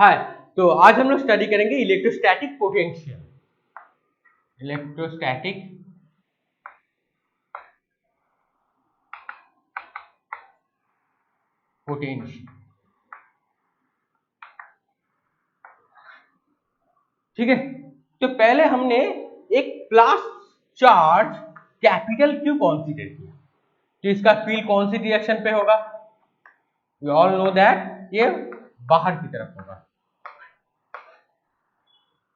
हाय, तो आज हम लोग स्टडी करेंगे इलेक्ट्रोस्टैटिक पोटेंशियल। इलेक्ट्रोस्टैटिक पोटेंशियल, ठीक है। तो पहले हमने एक plus charge capital Q consider किया, तो इसका फील्ड कौन सी डायरेक्शन पे होगा? वी ऑल नो दैट ये बाहर की तरफ होगा।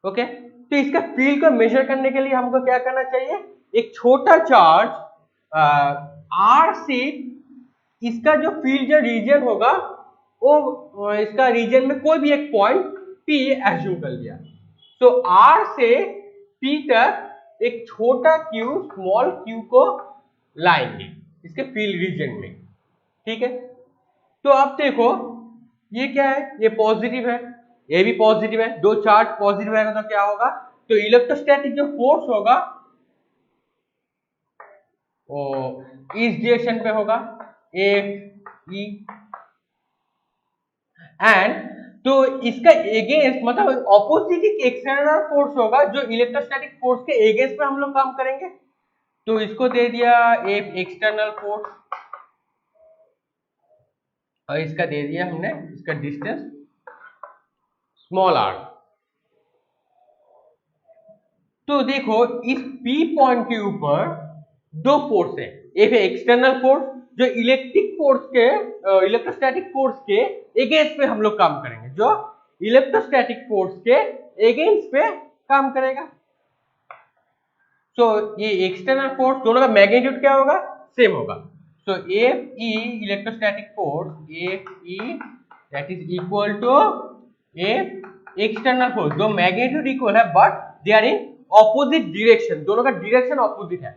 ओके, तो इसका फील्ड को मेजर करने के लिए हमको क्या करना चाहिए? एक छोटा चार्ज आर से इसका जो फील्ड जो रीजन होगा वो इसका रीजन में कोई भी एक पॉइंट पी एज्यूम कर लिया। तो आर से पी तक एक छोटा क्यू स्मॉल क्यू को लाएंगे इसके फील्ड रीजन में, ठीक है। तो अब देखो ये क्या है, ये पॉजिटिव है, ये भी पॉजिटिव है, दो चार्ज पॉजिटिव है तो क्या होगा? तो इलेक्ट्रोस्टैटिक जो फोर्स होगा वो इस डायरेक्शन पे होगा, एफ ई, एंड तो इसका एगेंस्ट मतलब ऑपोजिट एक्सटर्नल फोर्स होगा जो इलेक्ट्रोस्टैटिक फोर्स के एगेंस्ट में हम लोग काम करेंगे। तो इसको दे दिया एफ एक्सटर्नल फोर्स और इसका दे दिया हमने इसका डिस्टेंस स्मॉल आर। तो देखो इस P पॉइंट के ऊपर दो फोर्स है, एक है एक्सटर्नल फोर्स जो इलेक्ट्रिक फोर्स के इलेक्ट्रोस्टैटिक फोर्स के अगेंस्ट पे हम लोग काम करेंगे, जो इलेक्ट्रोस्टैटिक फोर्स के अगेंस्ट पे काम करेगा। तो ये एक्सटर्नल फोर्स दोनों का मैग्नीट्यूड क्या होगा? सेम होगा। तो F E electrostatic force F E that is equal to F external force, दो मैग्नीट्यूड इक्वल है but they are in opposite direction, दोनों का डायरेक्शन ऑपोजिट है।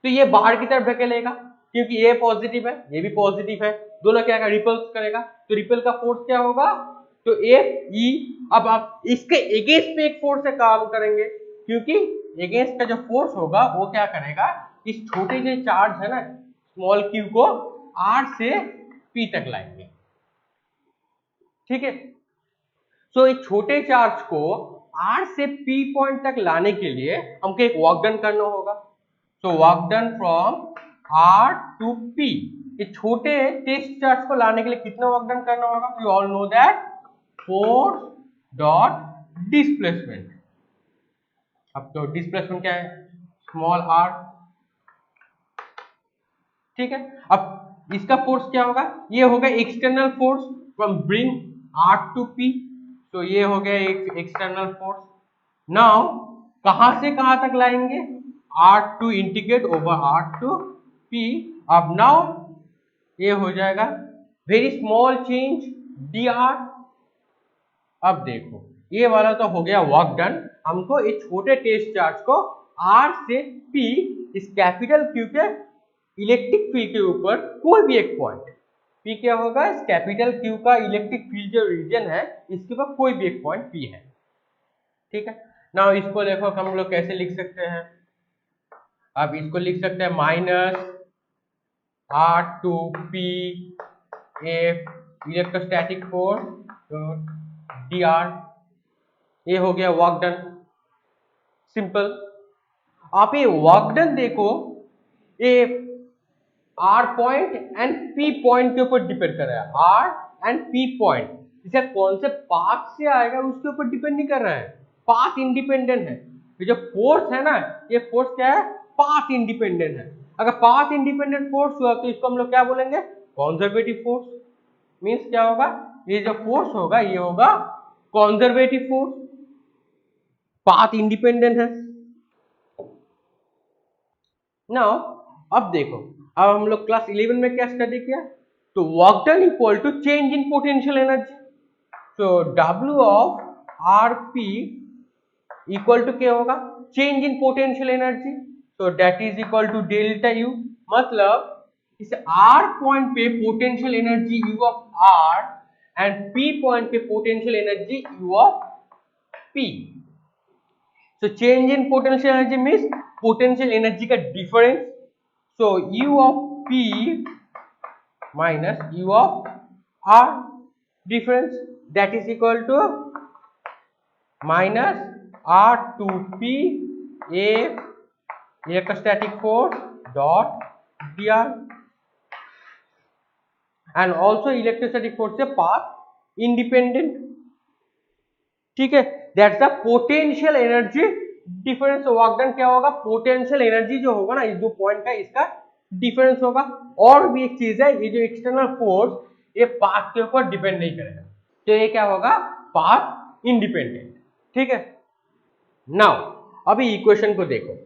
तो ये बाहर की तरफ धकेलेगा क्योंकि ये पॉजिटिव है ये भी पॉजिटिव है, दोनों क्या का रिपल्स करेगा। तो रिपल का फोर्स क्या होगा? तो एफ ई। अब आप इसके अगेंस्ट पे एक फोर्स से काम करेंगे क्योंकि अगेंस्ट का जो फोर्स होगा वो क्या करेगा, इस छोटे जो चार्ज है ना स्मॉल क्यू को आर से पी तक लाएंगे, ठीक है। तो एक छोटे चार्ज को आर से पी पॉइंट तक लाने के लिए हमको एक वर्क डन करना होगा। तो work done from R to P, ये छोटे टेस्ट चार्ज को लाने के लिए कितना वर्क डन करना होगा? You all know that force dot displacement. अब तो डिस्प्लेसमेंट क्या है? स्मॉल आर, ठीक है। अब इसका फोर्स क्या होगा? ये होगा external force from bring R to P, तो ये हो गया एक एक्सटर्नल फोर्स। नाउ कहां से कहां तक लाएंगे? R to integrate over R to P. अब नाउ ये हो जाएगा very small change D R. अब देखो ये वाला तो हो गया वर्क डन, हमको इस छोटे टेस्ट चार्ज को आर से पी इस कैपिटल क्यू के इलेक्ट्रिक फील्ड के ऊपर कोई भी एक पॉइंट पी क्या होगा, इस कैपिटल क्यू का इलेक्ट्रिक फील्ड जो रीजन है इसके ऊपर कोई भी एक पॉइंट पी है, ठीक है। नाउ इसको देखो हम लोग कैसे लिख सकते हैं? अब इसको लिख सकते हैं minus R to P F electrostatic force D R. ये हो गया वर्क डन, सिंपल। आप ये वर्क डन देखो, ये R point and P point के ऊपर डिपेंड कर रहा है। आर एंड पी पॉइंट इसका कौन से पाथ से आएगा उसके ऊपर डिपेंड नहीं कर रहा है, पाथ इंडिपेंडेंट है। ये जो फोर्स है ना, ये फोर्स क्या है? पाथ इंडिपेंडेंट है। अगर पाथ इंडिपेंडेंट फोर्स हुआ तो इसको हम लोग क्या बोलेंगे? Conservative force. मीन्स क्या होगा? ये जो फोर्स होगा ये होगा कंजर्वेटिव फोर्स, पाथ इंडिपेंडेंट है। नाउ अब देखो, अब हम लोग क्लास 11 में क्या स्टडी किया? तो work done equal to change in potential energy. तो W of r p equal to क्या होगा? चेंज इन पोटेंशियल एनर्जी, तो that is equal to delta u. मतलब इस आर पॉइंट पे potential energy u of r and P point पे potential energy u of p. So change in potential energy means potential energy का difference. So U of P minus U of R difference that is equal to minus R2P A electrostatic force dot dr and also electrostatic force से path independent. ठीक है, that's the potential energy difference. Work done क्या होगा, potential energy जो होगा ना, इस जो पॉइंट का इसका डिफरेंस होगा। और भी एक चीज है, ये जो एक्सटर्नल फोर्स ये पाथ के ऊपर डिपेंड नहीं करेगा, तो ये क्या होगा, पाथ इंडिपेंडेंट। ठीक है, नाउ अभी इक्वेशन को देखो,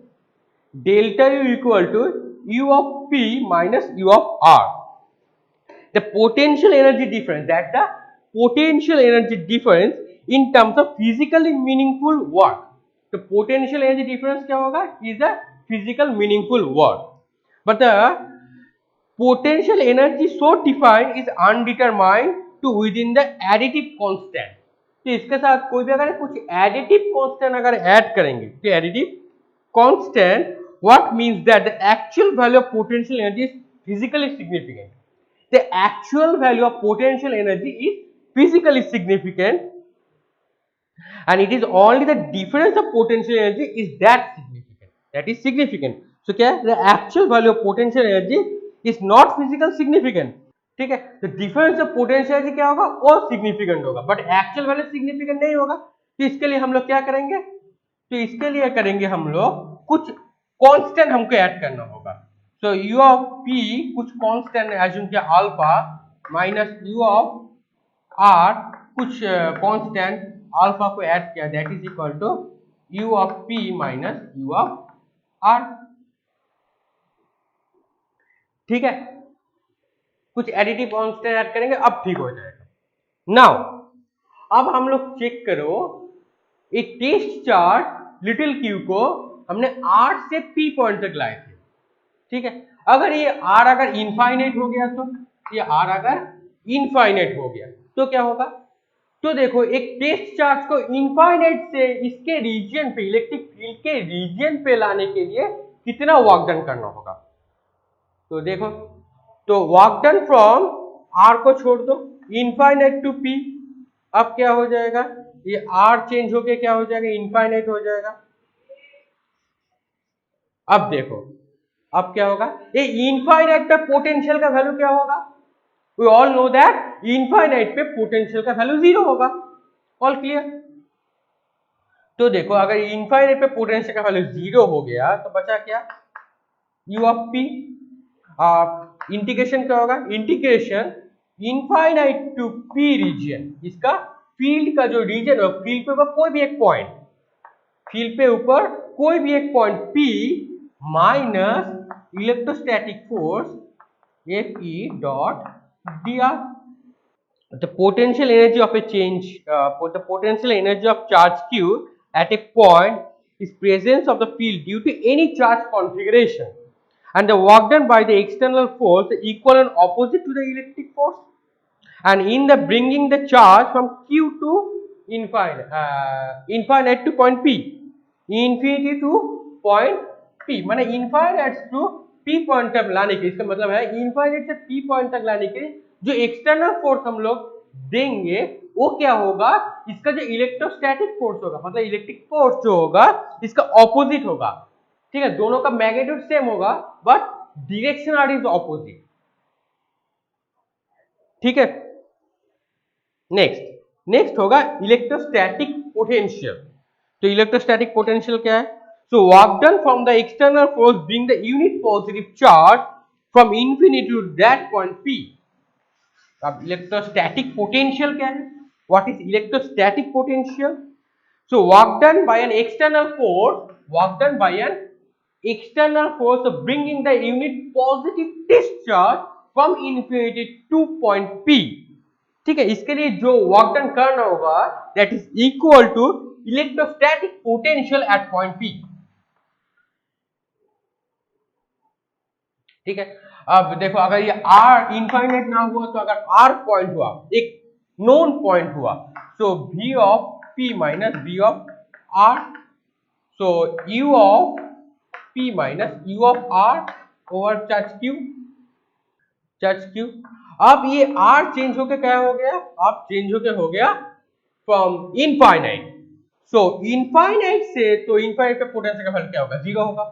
delta U equal to U of P minus U of R. The potential energy difference, that's the potential energy difference in terms of physically meaningful work. तो potential energy difference क्या होगा, is a physical meaningful work, but the potential energy so defined is undetermined to within the additive constant. तो इसके साथ कोई भी अगर कुछ additive constant अगर ऐड करेंगे, तो additive constant what means that the actual value of potential energy is physically significant. The actual value of potential energy is physically significant, and it is only the difference of potential energy is that significant. That is significant. So क्या है, the actual value of potential energy is not physical significant. ठीक है, तो difference of potential energy क्या होगा, वो significant होगा, but actual value significant नहीं होगा। तो इसके लिए हम लोग क्या करेंगे, तो इसके लिए करेंगे हम लोग कुछ कांस्टेंट हमको ऐड करना होगा। So u of p कुछ कांस्टेंट एज्यूम किया alpha minus u of r कुछ कांस्टेंट अल्फा को ऐड किया, that is equal to u of p minus u of r। ठीक है, कुछ एडिटिव कांस्टेंट ऐड करेंगे, अब ठीक हो जाएगा। नाउ अब हम लोग चेक करो, एक टेस्ट चार्ज लिटिल क्यू को हमने r से p पॉइंट तक लाए थे। ठीक है, अगर ये r अगर इनफाइनाइट हो गया, तो ये r अगर इनफाइनाइट हो गया तो क्या होगा, तो देखो एक टेस्ट चार्ज को इनफाइनाइट से इसके रीजन पे, इलेक्ट्रिक फील्ड के रीजन पे लाने के लिए कितना वर्क डन करना होगा। तो देखो, तो वर्क डन फ्रॉम r को छोड़ दो, इनफाइनाइट टू p, अब क्या हो जाएगा, ये r चेंज होके क्या हो जाएगा, इनफाइनाइट हो जाएगा। अब देखो, अब क्या होगा, ये इनफाइनाइट पे पोटेंशियल का वैल्यू क्या होगा, we all know that infinite पे पोटेंशियल का वैल्यू 0 होगा। All clear. तो देखो, अगर इनफाइनाइट पे पोटेंशियल का वैल्यू 0 हो गया तो बचा क्या, u ऑफ p, इंटीग्रेशन क्या होगा, integration infinite to p region, इसका फील्ड का जो रीजन है, फील्ड पे ऊपर कोई भी एक पॉइंट, फील्ड पे ऊपर कोई भी एक point p minus electrostatic force Fe dot dr. The potential energy of a change, the potential energy of charge q at a point is presence of the field due to any charge configuration, and the work done by the external force is equal and opposite to the electric force, and in the bringing the charge from q to infinite to point p, infinity to point p, माने infinite to p point तक लाने के, इसका मतलब है infinite से p point तक लाने के जो एक्सटर्नल फोर्स हम लोग देंगे वो क्या होगा, इसका जो इलेक्ट्रोस्टैटिक फोर्स होगा, मतलब इलेक्ट्रिक फोर्स जो होगा इसका ऑपोजिट होगा। ठीक है, दोनों का मैग्नीट्यूड सेम होगा but direction R is opposite. ठीक है, नेक्स्ट होगा इलेक्ट्रोस्टैटिक पोटेंशियल। तो इलेक्ट्रोस्टैटिक पोटेंशियल क्या है, so work done from the external force bring the unit positive charge from infinity to that point p। अब इलेक्ट्रोस्टैटिक पोटेंशियल क्या है, what is electrostatic potential, so work done by an external force of bringing the unit positive discharge from infinity to point p। ठीक है, इसके लिए जो work done करना होगा that is equal to electrostatic potential at point p। ठीक है, अब देखो, अगर ये r इनफाइनाइट ना हुआ तो अगर r पॉइंट हुआ, एक नोन पॉइंट हुआ, सो v of p minus v of r, so u of p minus u of r over charge q। अब ये r चेंज होके क्या हो गया, अब चेंज होके हो गया फ्रॉम इनफाइनाइट, सो इनफाइनाइट से तो इनफाइनाइट पे पोटेंशियल का वैल्यू क्या होगा, जीरो होगा।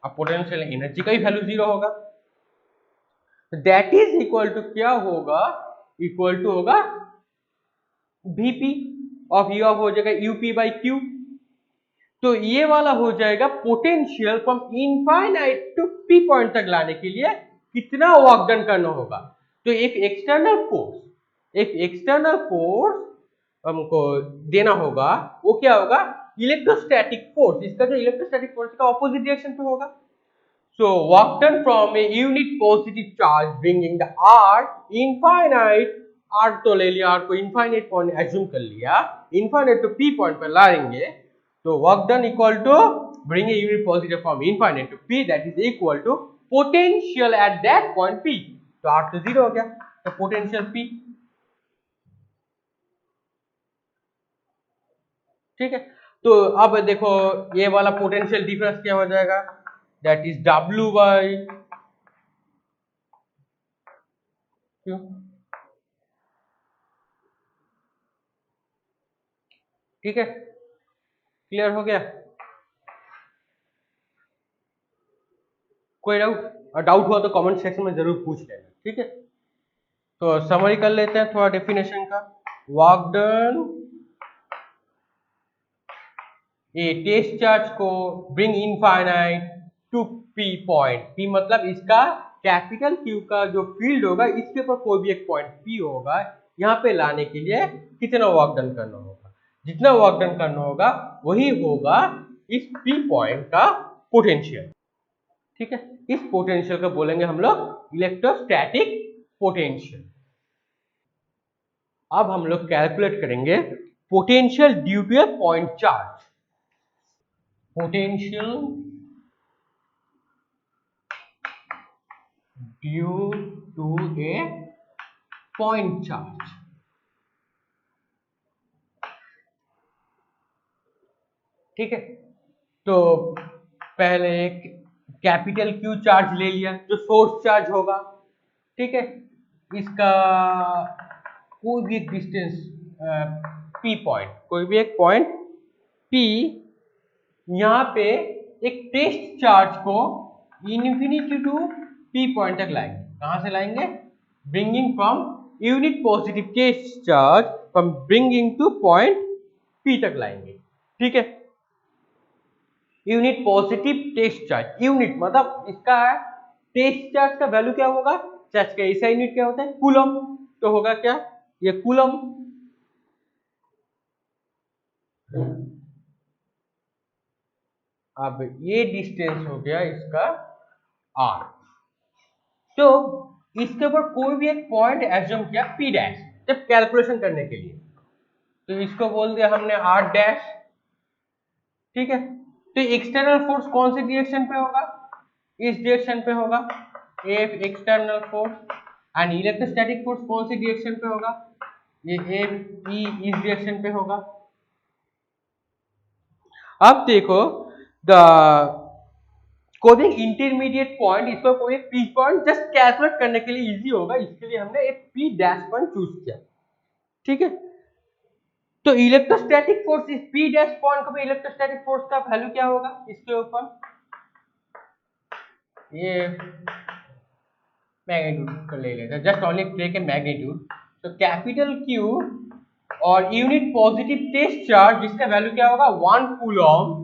अब पोटेंशियल एनर्जी का ही वैल्यू जीरो होगा, दैट इज इक्वल टू क्या होगा, इक्वल टू होगा Vp ऑफ यू ऑफ हो जाएगा यूपी बाई क्यू। तो ये वाला हो जाएगा potential from infinite to P point तक लाने के लिए कितना वर्क डन करना होगा। तो एक एक्सटर्नल फोर्स हमको देना होगा, वो क्या होगा, इलेक्ट्रोस्टैटिक फोर्स। इसका जो इलेक्ट्रोस्टैटिक फोर्स का ऑपोजिट डायरेक्शन पे होगा। So work done from a unit positive charge bringing the r infinite, r तो ले लिया, r को infinite पॉइंट एज्यूम कर लिया, infinite to p पॉइंट पे लाएंगे, तो work done equal to bring a unit positive from infinite to p, that is equal to potential at that point p। तो r तो जीरो हो गया, तो potential p, ठीक है। तो अब देखो ये वाला पोटेंशियल डिफरेंस क्या हो जाएगा, that is W by Q. ठीक है, क्लियर हो गया, कोई डाउट हुआ तो कमेंट सेक्शन में जरूर पूछ लेना, ठीक है। तो समरी कर लेते हैं थोड़ा डेफिनेशन का। Work done a test charge को bring infinite to P point, P मतलब इसका कैपिटल क्यू का जो फील्ड होगा इसके ऊपर कोई भी एक पॉइंट पी होगा, यहाँ पे लाने के लिए कितना वर्क डन करना होगा, जितना वर्क डन करना होगा वही होगा इस पी पॉइंट का पोटेंशियल, ठीक है। इस पोटेंशियल को बोलेंगे हम लोग इलेक्ट्रोस्टैटिक पोटेंशियल। अब हम लोग कैलकुलेट करेंगे potential due to a point charge. Potential due to a point charge, ठीक है। तो पहले एक कैपिटल क्यू चार्ज ले लिया जो सोर्स चार्ज होगा, ठीक है। इसका कोई भी एक डिस्टेंस पी पॉइंट, कोई भी एक पॉइंट पी, यहाँ पे एक टेस्ट चार्ज को इन्फिनिटी टू पी पॉइंट तक लाएंगे। कहां से लाएंगे, bringing from unit positive test charge from bringing to point P तक लाएंगे, ठीक है। Unit positive test charge, unit मतलब इसका टेस्ट चार्ज का वैल्यू क्या होगा, चार्ज का ऐसा यूनिट क्या होता है, कूलम, तो होगा क्या, ये कूलम। अब ये डिस्टेंस हो गया इसका r, तो इसके ऊपर कोई भी एक पॉइंट एज्यूम किया p डैश, जब कैलकुलेशन करने के लिए, तो इसको बोल दिया हमने r डैश, ठीक है। तो एक्सटर्नल फोर्स कौन सी डायरेक्शन पे होगा, इस डायरेक्शन पे होगा, F external force, and electrostatic force कौन सी डायरेक्शन पे होगा, ये F E इस डायरेक्शन पे होगा। अब देखो द कोई भी इंटरमीडिएट पॉइंट, इसको कोई एक पी पॉइंट जस्ट कैलकुलेट करने के लिए इजी होगा, इसके लिए हमने एक पी डैश पॉइंट चूज किया, ठीक है। तो इलेक्ट्रोस्टैटिक फोर्स इस पी डैश पॉइंट को भी इलेक्ट्रोस्टैटिक फोर्स का वैल्यू क्या होगा, इसके ऊपर ये मैग्नीट्यूड को ले लेते हैं, just only take a magnitude. तो कैपिटल क्यू और यूनिट पॉजिटिव टेस्ट चार्ज जिसका वैल्यू क्या होगा 1 कूलम,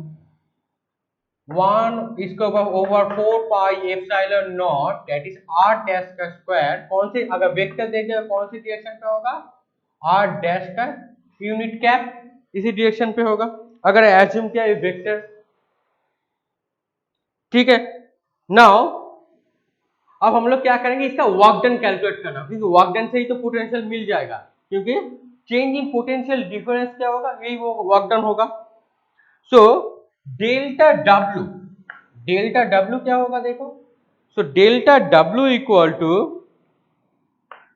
1 इसके ऊपर over 4 pi epsilon naught that is r dash का स्क्वायर, कौन से अगर वेक्टर दे दिया कौन सी डायरेक्शन पे होगा, r डैश का यूनिट कैप इसी डायरेक्शन पे होगा, अगर एज्यूम किया ये वेक्टर, ठीक है। नाउ अब हम लोग क्या करेंगे, इसका वर्क डन कैलकुलेट करना, क्योंकि वर्क डन से ही तो पोटेंशियल मिल जाएगा, क्योंकि चेंज इन पोटेंशियल डिफरेंस क्या होगा, यही वो वर्क डन होगा। सो डेल्टा डब्ल्यू क्या होगा देखो, so delta W equal to,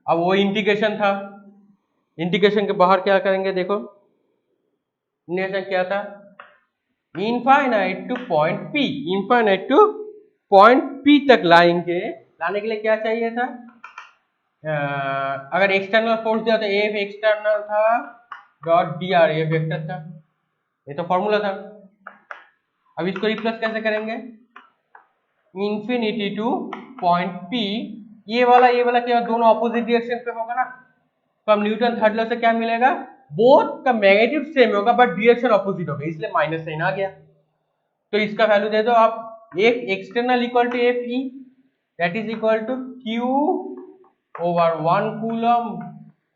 अब वो इंटीग्रेशन था, इंटीग्रेशन के बाहर क्या करेंगे देखो, इंटीग्रेशन क्या था, infinite to point P, infinite to point P तक लाएंगे, लाने के लिए क्या चाहिए था, अगर एक्सटर्नल फोर्स दिया तो एफ एक्सटर्नल था डॉट डी आर, ये वेक्टर था, ये तो फॉर्मूला था। अब इसको रिप्लेस कैसे करेंगे, इंफिनिटी टू पॉइंट पी, ये वाला क्या दोनों ऑपोजिट डायरेक्शन पे होगा ना, तो हम न्यूटन थर्ड लॉ से क्या मिलेगा, बोथ का मैग्नीट्यूड सेम होगा बट डायरेक्शन ऑपोजिट होगा, इसलिए माइनस साइन आ गया। तो इसका वैल्यू दे दो आप, एक external equal to F E that is equal to Q over 1 coulomb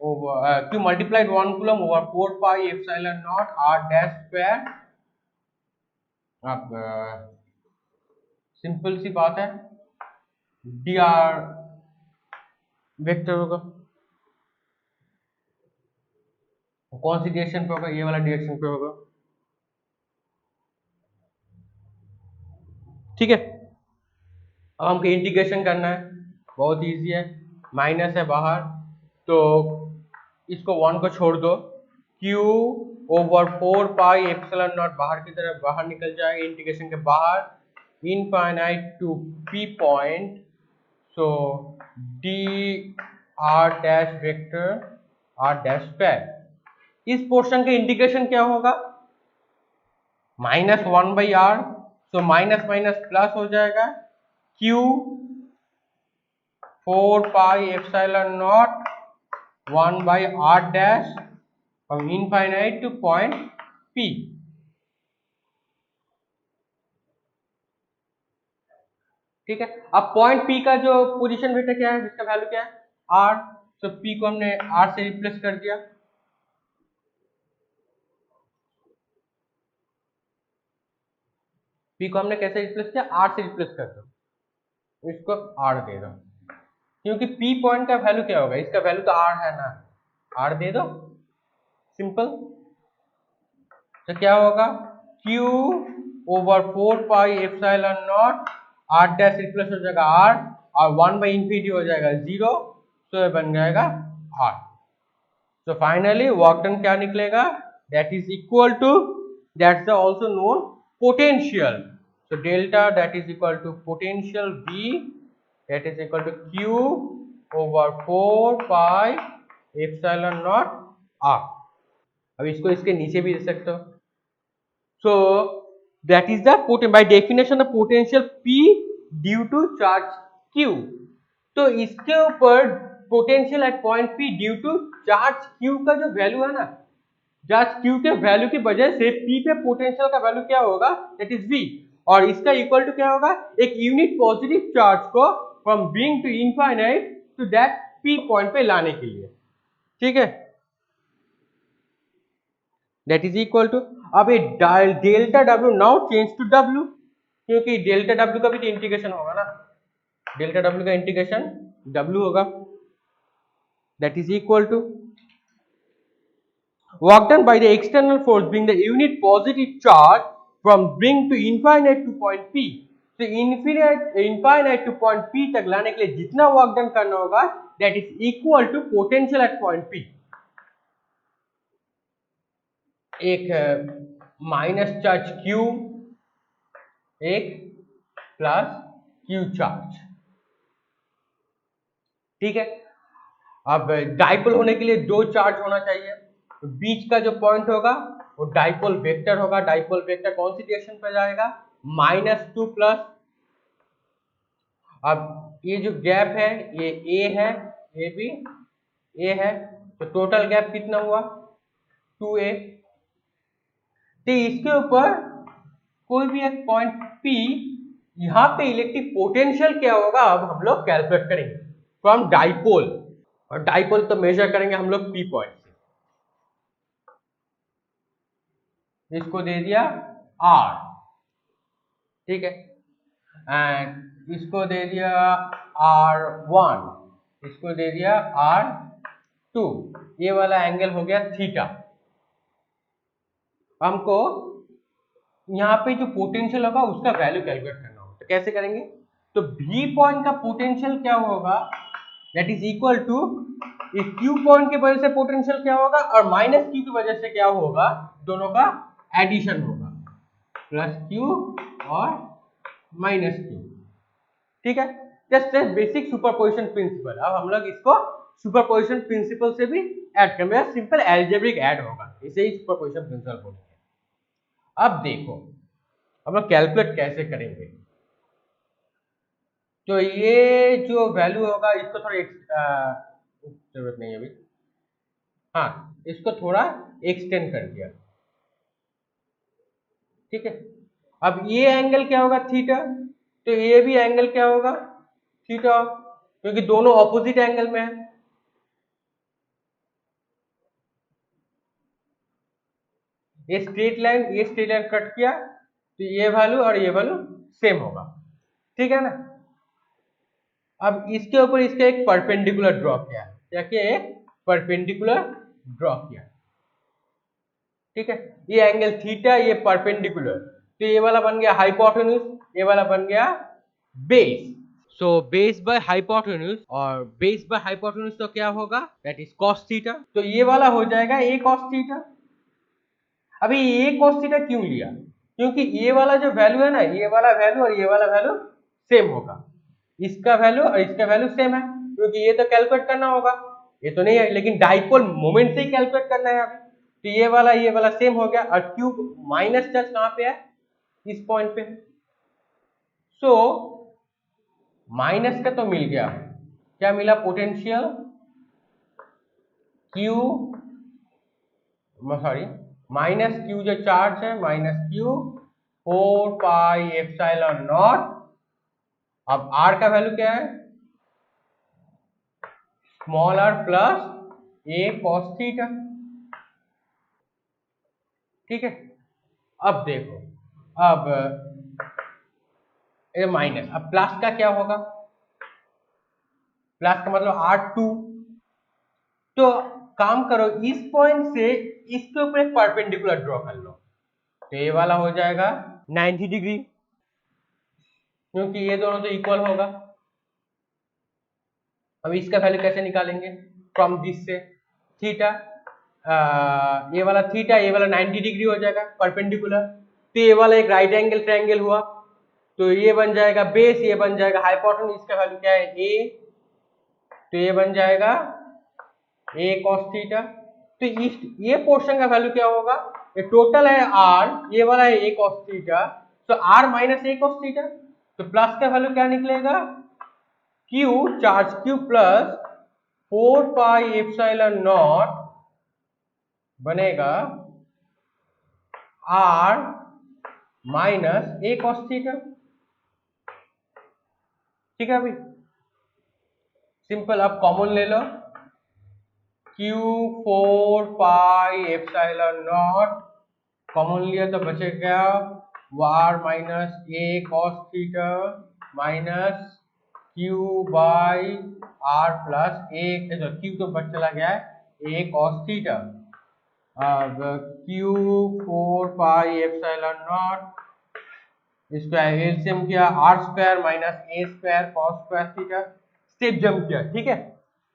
over Q multiplied 1 coulomb over 4 pi epsilon naught R dash square. अब सिंपल सी बात है, डी आर वेक्टर होगा, कौन सी डायरेक्शन पे होगा, ये वाला डायरेक्शन पे होगा। ठीक है, अब हमको इंटीग्रेशन करना है, बहुत इजी है, माइनस है बाहर तो इसको 1 को छोड़ दो, q over 4 pi epsilon naught बाहर की तरफ बाहर निकल जाएगा, इंटीग्रेशन के बाहर infinite to p point, so d r dash vector r dash square. इस पोर्शन का इंटीग्रेशन क्या होगा, minus 1 by R, so minus minus plus हो जाएगा, q 4 pi epsilon naught 1 by R dash from infinite to point p। ठीक है, अब point p का जो पोजीशन वेक्टर क्या है, जिसका वैल्यू क्या है r, तो p को हमने r से रिप्लेस कर दिया, p को हमने कैसे रिप्लेस किया, r से रिप्लेस कर दो, इसको r दे दो, क्योंकि p पॉइंट का वैल्यू क्या होगा, इसका वैल्यू तो r है ना, r दे दो, सिंपल। तो क्या होगा, q over 4 pi epsilon naught r dash replace हो जाएगा r और 1 बाई इंफिनिटी हो जाएगा 0, तो ये बन जाएगा r। तो फाइनली वर्क डन क्या निकलेगा, that is equal to, that's also known potential, so delta that is equal to potential V that is equal to Q over 4 pi epsilon naught R। अब इसको इसके नीचे भी दे सकते हो, so that is the by definition the potential P due to charge Q। तो इसके ऊपर potential at point P due to charge Q का जो वैल्यू है ना, चार्ज Q के वैल्यू की वजह से P पे पोटेंशियल का वैल्यू क्या होगा, दैट इज V, और इसका इक्वल टू क्या होगा, एक यूनिट पॉजिटिव चार्ज को from being to infinite to that P point पे लाने के लिए। ठीक है, दैट इज इक्वल टू, अब ये delta W now change to W, क्योंकि डेल्टा W का भी तो इंटीग्रेशन होगा ना, डेल्टा W का इंटीग्रेशन W होगा, that is equal to work done by the external force being the unit positive charge from bring to infinite to point P। तो infinite to point P तक लाने के लिए जितना वर्क डन करना होगा that is equal to potential at point P। एक minus charge Q, एक प्लस Q चार्ज। ठीक है, अब डाइपोल होने के लिए दो चार्ज होना चाहिए, तो बीच का जो पॉइंट होगा वो डाइपोल वेक्टर होगा, डाइपोल वेक्टर कौन सी डायरेक्शन पर जाएगा, -2 प्लस, अब ये जो गैप है ये ए है, ये भी ए है, तो टोटल गैप कितना हुआ 2a। तो इसके ऊपर कोई भी एक पॉइंट P, यहाँ पे इलेक्ट्रिक पोटेंशियल क्या होगा, अब हम लोग कैलकुलेट करेंगे फ्रॉम डाइपोल, और डाइपोल तो मेजर करेंगे हम लोग P पॉइंट से, इसको दे दिया R, ठीक है, एंड इसको दे दिया R1, इसको दे दिया R2, ये वाला एंगल हो गया थीटा। हमको यहाँ पे जो पोटेंशियल होगा उसका वैल्यू कैलकुलेट करना होगा, तो कैसे करेंगे, तो V पॉइंट का पोटेंशियल क्या होगा, दैट इज इक्वल टू इस Q पॉइंट की वजह से पोटेंशियल क्या होगा और माइनस Q की वजह से क्या होगा, दोनों का एडिशन होगा, प्लस Q और माइनस Q। ठीक है, जस्ट बेसिक सुपरपोजिशन प्रिंसिपल। अब हम लोग इसको सुपरपोजिशन प्रिंसिपल से भी ऐड करेंगे, सिंपल एल्जेब्रिक ऐड होगा, इसे ही सुपरपोजिशन प्रिंसिपल बोलेंगे। अब देखो हम लोग कैलकुलेट कैसे करेंगे। तो ये जो वैल्यू होगा इसको थोड़ा जरूरत नहीं है अभी, हाँ इसको थोड़ा एक्सटेंड कर दिया, ठीक है। अब ये एंगल क्या होगा, थीटा, तो ये भी एंगल क्या होगा, थीटा, क्योंकि दोनों ऑपोजिट एंगल में है। ये स्ट्रेट लाइन कट किया तो ये वैल्यू और ये वैल्यू सेम होगा, ठीक है ना। अब इसके ऊपर इसका एक परपेंडिकुलर ड्रॉ किया, क्या किया, एक परपेंडिकुलर ड्रॉ किया, ठीक है। ये एंगल थीटा, ये परपेंडिकुलर, तो ये वाला बन गया हाइपोटेन्यूज, ये वाला बन गया base. So base by hypotenuse, और बेस बाय हाइपोटेन्यूज तो क्या होगा, दैट इज कॉस थीटा, तो ये वाला हो जाएगा ए कॉस थीटा। अभी ये कॉस थीटा क्यों लिया, क्योंकि ये वाला जो वैल्यू है ना, ये वाला वैल्यू और ये वाला वैल्यू सेम होगा, इसका वैल्यू और इसका वैल्यू सेम है, क्योंकि ये तो कैलकुलेट करना होगा, ये तो नहीं है, लेकिन डाइपोल मोमेंट से ही कैलकुलेट करना है अभी। तो ये वाला सेम हो गया, और क्यूब माइनस चार्ज कहां पे है, इस पॉइंट पे। सो माइनस का तो मिल गया, क्या मिला, potential Q, sorry minus Q जो चार्ज है, minus Q 4 pi epsilon naught. अब आर का वैल्यू क्या है, small R plus A cos theta, ठीक है। अब देखो, अब ये माइनस, अब प्लस का क्या होगा, प्लस का मतलब R2, तो काम करो इस पॉइंट से इसके ऊपर एक परपेंडिकुलर ड्रॉ कर लो, तो ये वाला हो जाएगा 90 डिग्री, क्योंकि ये दोनों तो इक्वल होगा। अब इसका वैल्यू कैसे निकालेंगे, फ्रॉम दिस से थीटा, ये वाला थीटा, ये वाला 90 डिग्री हो जाएगा परपेंडिकुलर, तो ये वाला एक राइट एंगल ट्रायंगल हुआ, तो ये बन जाएगा बेस, ये बन जाएगा हाइपोटेन्यूज, इसका वैल्यू क्या है, ए, तो ये बन जाएगा ए कॉस थीटा। तो इस ये पोर्शन का वैल्यू क्या होगा, ये टोटल है आर, ये वाला है ए कॉस थीटा, तो r minus a cos theta, तो प्लस का वैल्यू क्या निकलेगा, q charge q plus 4 pi epsilon naught बनेगा r minus a cos theta, ठीक है। अभी सिंपल, अब कॉमन ले लो, q 4 pi epsilon naught common लिया तो बचेगा r minus a cos theta minus q by r plus a, q तो बच चला गया है ए कॉस थीटा। अब क्यू 4 पाई एप्सिलॉन नॉट, इसका एलसीएम किया R square minus A square cos square theta, step jump किया, ठीक है,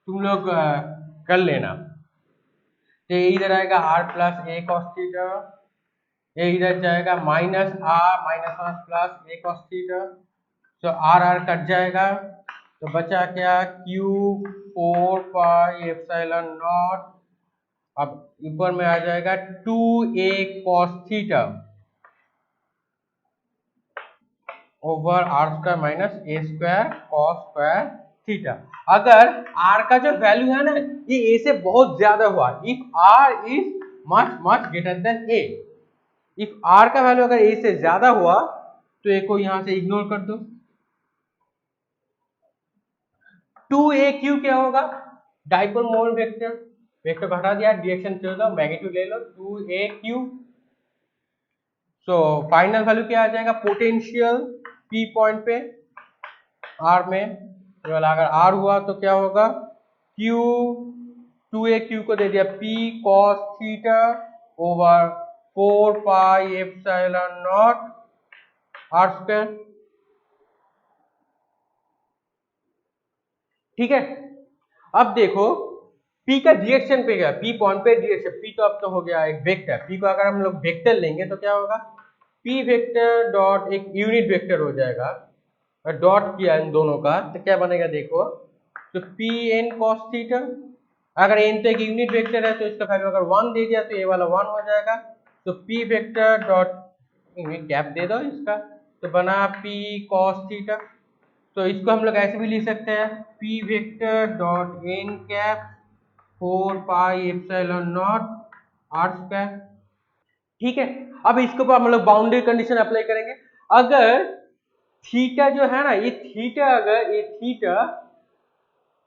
तुम लोग कर लेना। तो इधर आएगा R plus A cos theta, ये इधर जाएगा minus R plus A cos theta, तो आर आर कट जाएगा, तो बचा क्या, क्यू 4 पाई एप्सिलॉन नॉट, अब ऊपर में आ जाएगा 2a cos theta over R square minus A square cos square theta. अगर आर का जो वैल्यू है ना, ये ए से बहुत ज्यादा हुआ, if R is much much greater than A, if R का वैल्यू अगर ए से ज्यादा हुआ तो ए को यहां से इग्नोर कर दो, 2aq क्या होगा, डाइपोल मोमेंट वेक्टर, वेक्टर हटा दिया, डायरेक्शन चल दो, मैग्नीट्यूड ले लो 2aq। सो फाइनल वैल्यू क्या आ जाएगा, पोटेंशियल पी पॉइंट पे आर में, तो अगर आर हुआ तो क्या होगा, क्यू 2aq को दे दिया p cos theta over 4 pi epsilon naught R square, ठीक है। अब देखो p का डायरेक्शन पे गया, p पॉइंट पे डायरेक्शन, p तो अब तो हो गया एक वेक्टर, p को अगर हम लोग वेक्टर लेंगे तो क्या होगा, p वेक्टर डॉट एक यूनिट वेक्टर हो जाएगा, और डॉट किया इन दोनों का तो क्या बनेगा देखो, तो p n cos थीटा, अगर n तो एक यूनिट वेक्टर है तो इसका वैल्यू अगर 1 दे दिया तो ये वाला 1 हो जाएगा, तो p वेक्टर डॉट कैप दे दो इसका, तो बना p cos थीटा। तो इसको हम लोग ऐसे भी लिख सकते हैं p vector dot n cap 4 pi epsilon naught r square. ठीक है, अब इसके ऊपर हम लोग बाउंड्री कंडीशन अप्लाई करेंगे। अगर थीटा जो है ना, ये थीटा, अगर ये थीटा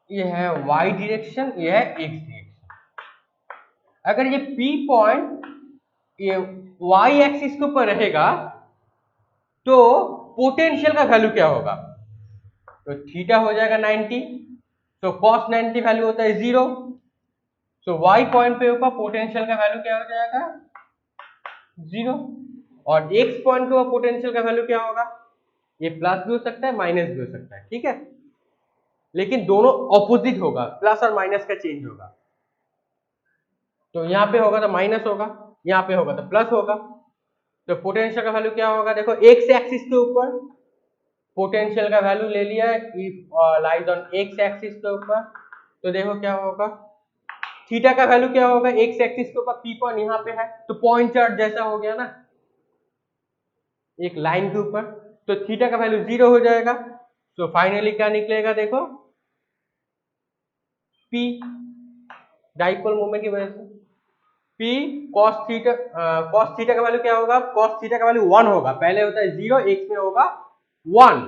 ये है y डायरेक्शन, ये है x डायरेक्शन, अगर ये p पॉइंट ये y एक्सिस के ऊपर रहेगा तो पोटेंशियल का वैल्यू क्या होगा? तो थीटा हो जाएगा 90, तो cos 90 वैल्यू होता है 0, तो y पॉइंट पे ऊपर पोटेंशियल का वैल्यू क्या हो जाएगा? 0। और x पॉइंट के ऊपर पोटेंशियल का वैल्यू क्या होगा? ये प्लस भी हो सकता है, माइनस भी हो सकता है, ठीक है, लेकिन दोनों ऑपोजिट होगा, प्लस और माइनस का चेंज होगा। तो यहाँ पे होगा तो माइनस होगा, यहाँ पे होगा तो प्लस होगा। तो पोटेंशियल का वैल्यू क्या होगा? देखो एक्स एक्सिस के ऊपर पोटेंशियल का वैल्यू ले लिया है, लाइज ऑन एक्स एक्सिस के ऊपर, तो देखो क्या होगा, थीटा का वैल्यू क्या होगा? एक्स एक्सिस के ऊपर पी पॉइंट यहाँ पे है, तो पॉइंट चार्ट जैसा हो गया ना एक लाइन के ऊपर, तो थीटा का वैल्यू 0 हो जाएगा। तो फाइनली क्या निकलेगा? देखो P डाइपोल मोमेंट की वजह से P cos थीटा का वैल्यू क्या होगा? cos थीटा का वैल्यू 1 होगा, पहले होता है 0, x में होगा 1।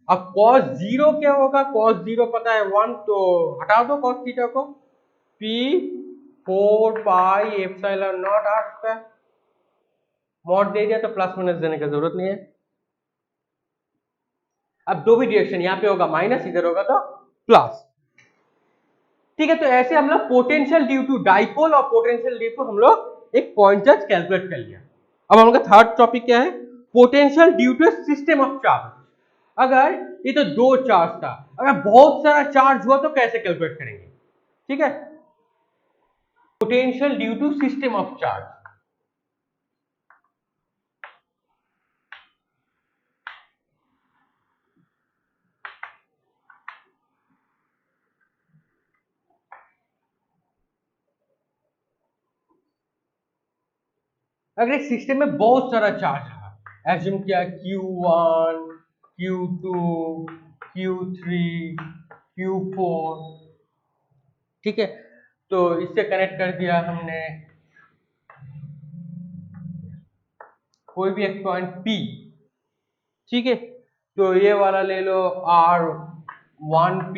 अब cos 0 क्या होगा? cos 0 पता है 1, तो हटा दो cos थीटा को, P 4 pi epsilon naught r square, mod दे दिया तो प्लस माइनस देने की जरूरत नहीं है। अब दो भी डायरेक्शन, यहाँ पे होगा माइनस, इधर होगा तो प्लस, ठीक है। तो ऐसे हम लोग पोटेंशियल ड्यू टू डाइपोल और पोटेंशियल ड्यू टू हम लोग एक पॉइंट चार्ज कैलकुलेट कर लिया। अब हम लोग का थर्ड टॉपिक क्या है? Potential due to system of charge. अगर ये तो दो चार्ज था, अगर बहुत सारा चार्ज हुआ तो कैसे कैलकुलेट करेंगे? ठीक है, potential due to system of charge. अगर एक सिस्टम में बहुत सारा चार्ज रहा, एज्यूम किया Q1, Q2, Q3, Q4, ठीक है, तो इससे कनेक्ट कर दिया हमने कोई भी एक पॉइंट P, ठीक है, तो ये वाला ले लो R1P,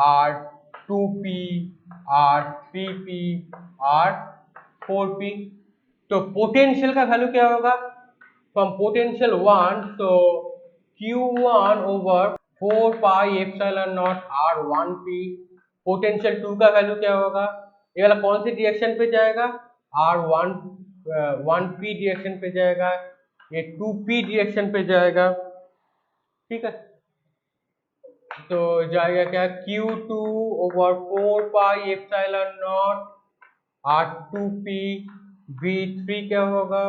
R2P, R3P, R4P। तो पोटेंशियल का वैल्यू क्या होगा? फ्रॉम पोटेंशियल 1, तो Q1 over 4 pi epsilon not R1P। Potential 2 का वैल्यू क्या होगा? ये वाला कौन सी डायरेक्शन पे जाएगा? R1P डायरेक्शन पे जाएगा, ये 2P डायरेक्शन पे जाएगा, ठीक है। तो जाएगा क्या? Q2 over 4 pi epsilon not R2P, V3 क्या होगा?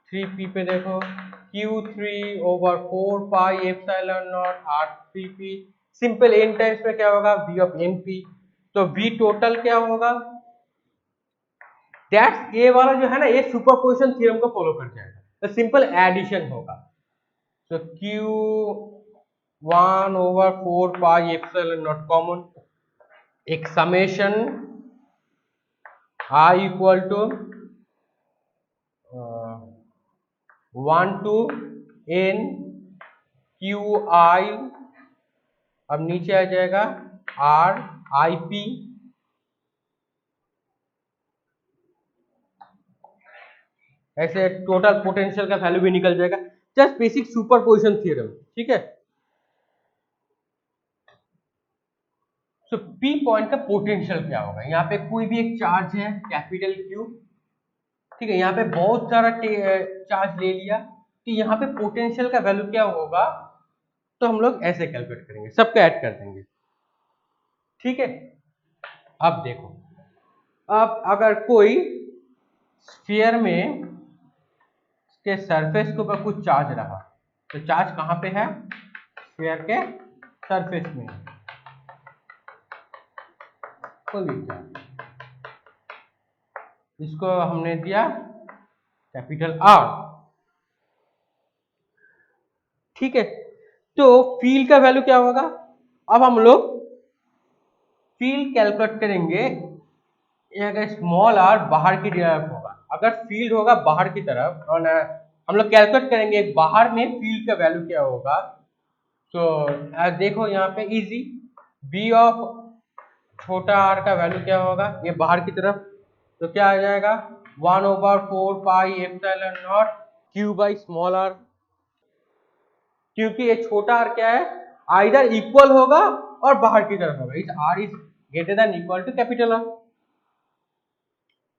3P पे देखो, Q3 over 4 pi epsilon not R3P। Simple n times में क्या होगा? V of NP। तो V टोटल क्या होगा? दैट्स ये वाला जो है ना, ये सुपरपोजिशन थ्योरम को फॉलो कर जाएगा, तो सिंपल एडिशन होगा। तो Q1 over 4 pi epsilon naught common, एक summation I equal to 1 to n QI, अब नीचे आ जाएगा RIP, ऐसे टोटल पोटेंशियल का वैल्यू भी निकल जाएगा। जस्ट बेसिक सुपरपोजिशन थ्योरम, ठीक है। तो P पॉइंट का पोटेंशियल क्या होगा? यहाँ पे कोई भी एक चार्ज है कैपिटल Q, ठीक है, यहाँ पे बहुत सारा चार्ज ले लिया, तो यहाँ पे पोटेंशियल का वैल्यू क्या होगा? तो हम लोग ऐसे कैलकुलेट करेंगे, सबका ऐड कर देंगे, ठीक है। अब देखो, अब अगर कोई स्फीयर में के सरफेस के ऊपर कुछ चार्ज रहा, तो चार्ज कहाँ पे है? स्फीयर के सरफेस में, कोई भी चार्ज, इसको हमने दिया कैपिटल R, ठीक है, तो फील्ड का वैल्यू क्या होगा? अब हम लोग फील्ड कैलकुलेट करेंगे। अगर स्मॉल आर बाहर की तरफ होगा, अगर फील्ड होगा बाहर की तरफ, और हम लोग कैलकुलेट करेंगे बाहर में फील्ड का वैल्यू क्या होगा। तो देखो यहाँ पे इजी, बी ऑफ छोटा आर का वैल्यू क्या होगा, ये बाहर की तरफ, तो क्या आ जाएगा 1/4 pi epsilon naught Q by small R. क्योंकि ये छोटा आर क्या है, आइदर इक्वल होगा और बाहर की तरफ होगा, इस R is greater than equal to capital R.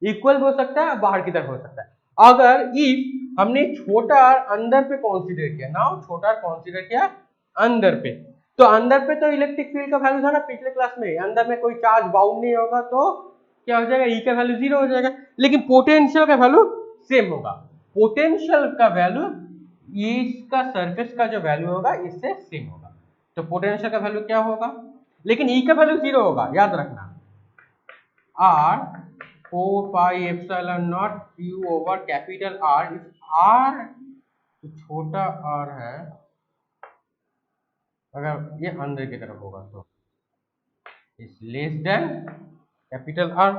Equal हो सकता है, बाहर की तरफ हो सकता है। अगर इफ हमने छोटा आर अंदर पे कंसीडर किया, नाउ छोटा आर कंसीडर किया अंदर पे, तो अंदर पे तो इलेक्ट्रिक फील्ड का वैल्यू था ना पिछले क्लास में, अंदर में कोई चार्ज बाउंड नहीं होगा, तो क्या हो जाएगा, ई का वैल्यू 0 हो जाएगा। लेकिन पोटेंशियल का वैल्यू सेम होगा, पोटेंशियल का वैल्यू इसका सरफेस का जो वैल्यू होगा इससे सेम होगा। तो पोटेंशियल का वैल्यू क्या होगा, लेकिन ई का वैल्यू 0 होगा, याद रखना। R 4 pi epsilon naught Q over capital R, R छोटा आर है, अगर ये अंदर की तरफ होगा तो is less than capital R,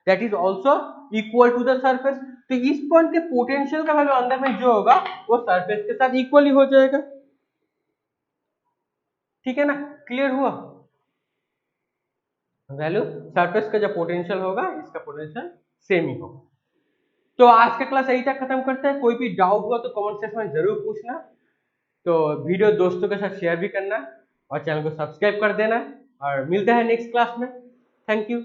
that is also equal to the surface. तो इस पॉइंट के पोटेंशियल का वैल्यू अंदर में जो होगा वो सरफेस के साथ इक्वल ही हो जाएगा। ठीक है ना, क्लियर हुआ? वैल्यू सरफेस का जो पोटेंशियल होगा इसका पोटेंशियल सेम ही होगा। तो आज का क्लास यही तक खत्म करते हैं। कोई भी डाउट हुआ तो कमेंट सेक्शन में जरूर पूछना। तो वीडियो दोस्तों के साथ शेयर भी करना और चैनल को सब्सक्राइब कर देना, और मिलते हैं नेक्स्ट क्लास में। Thank you.